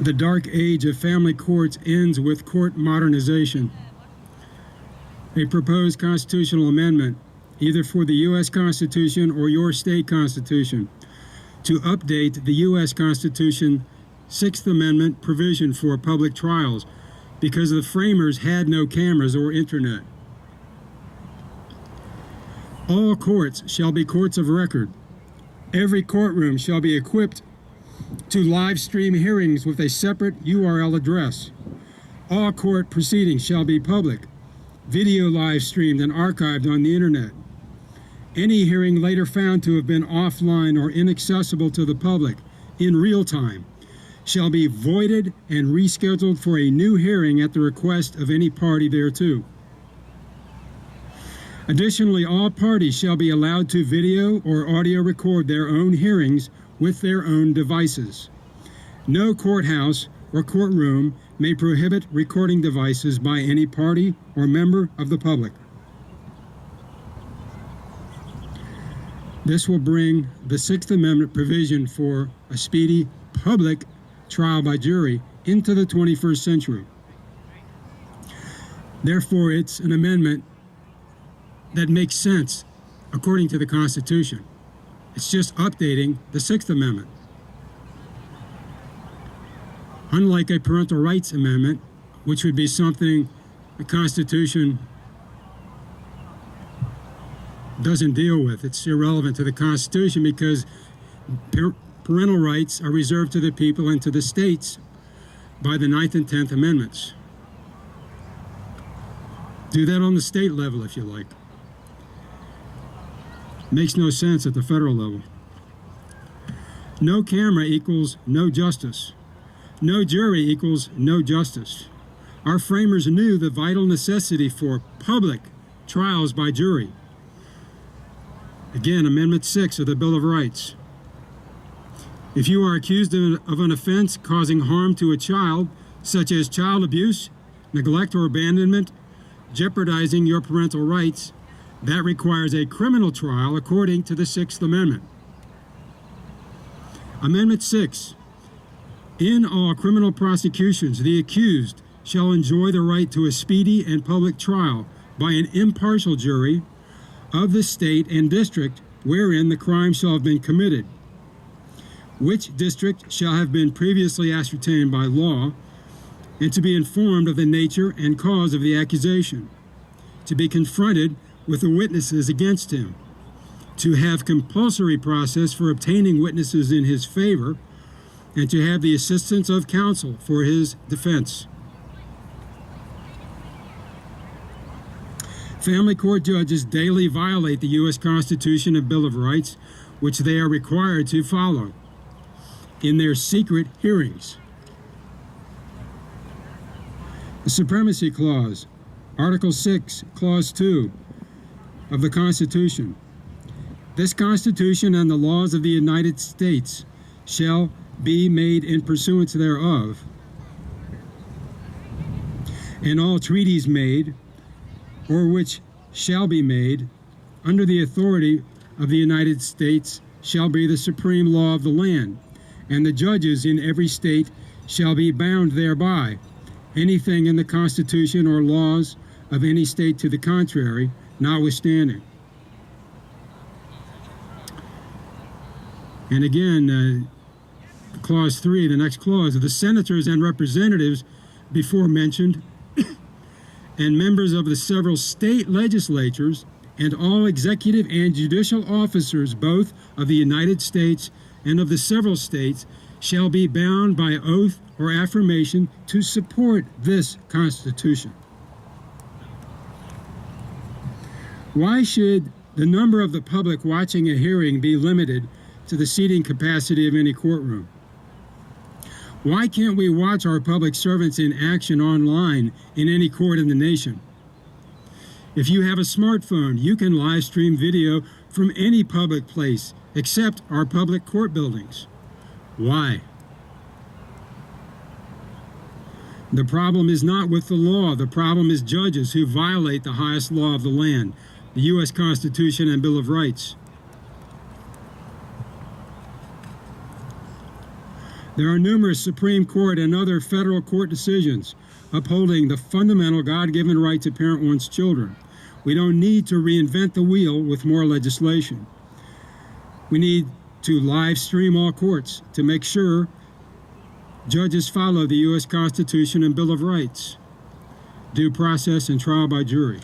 The dark age of family courts ends with court modernization. A proposed constitutional amendment, either for the U.S. Constitution or your state constitution, to update the U.S. Constitution Sixth Amendment provision for public trials because the framers had no cameras or internet. All courts shall be courts of record. Every courtroom shall be equipped to live stream hearings with a separate URL address. All court proceedings shall be public, video live streamed and archived on the internet. Any hearing later found to have been offline or inaccessible to the public in real time shall be voided and rescheduled for a new hearing at the request of any party thereto. Additionally, all parties shall be allowed to video or audio record their own hearings with their own devices. No courthouse or courtroom may prohibit recording devices by any party or member of the public. This will bring the Sixth Amendment provision for a speedy public trial by jury into the 21st century. Therefore, it's an amendment that makes sense according to the Constitution. It's just updating the Sixth Amendment. Unlike a parental rights amendment, which would be something the Constitution doesn't deal with. It's irrelevant to the Constitution because parental rights are reserved to the people and to the states by the 9th and 10th Amendments. Do that on the state level if you like. Makes no sense at the federal level. No camera equals no justice. No jury equals no justice. Our framers knew the vital necessity for public trials by jury. Again, Amendment 6 of the Bill of Rights. If you are accused of an offense causing harm to a child, such as child abuse, neglect, or abandonment, jeopardizing your parental rights, that requires a criminal trial according to the Sixth Amendment. Amendment 6. In all criminal prosecutions, the accused shall enjoy the right to a speedy and public trial by an impartial jury of the state and district wherein the crime shall have been committed, which district shall have been previously ascertained by law, and to be informed of the nature and cause of the accusation, to be confronted with the witnesses against him, to have compulsory process for obtaining witnesses in his favor, and to have the assistance of counsel for his defense. Family court judges daily violate the U.S. Constitution and Bill of Rights, which they are required to follow in their secret hearings. The Supremacy Clause, Article 6, Clause 2 of the Constitution. This Constitution and the laws of the United States shall be made in pursuance thereof, and all treaties made, or which shall be made, under the authority of the United States shall be the supreme law of the land, and the judges in every state shall be bound thereby. Anything in the Constitution or laws of any state to the contrary, notwithstanding. And again, Clause 3, the next clause, the senators and representatives before mentioned and members of the several state legislatures and all executive and judicial officers both of the United States and of the several states shall be bound by oath or affirmation to support this Constitution. Why should the number of the public watching a hearing be limited to the seating capacity of any courtroom? Why can't we watch our public servants in action online in any court in the nation? If you have a smartphone, you can live stream video from any public place except our public court buildings. Why? The problem is not with the law. The problem is judges who violate the highest law of the land, the U.S. Constitution and Bill of Rights. There are numerous Supreme Court and other federal court decisions upholding the fundamental God-given right to parent one's children. We don't need to reinvent the wheel with more legislation. We need to live stream all courts to make sure judges follow the U.S. Constitution and Bill of Rights, due process, and trial by jury.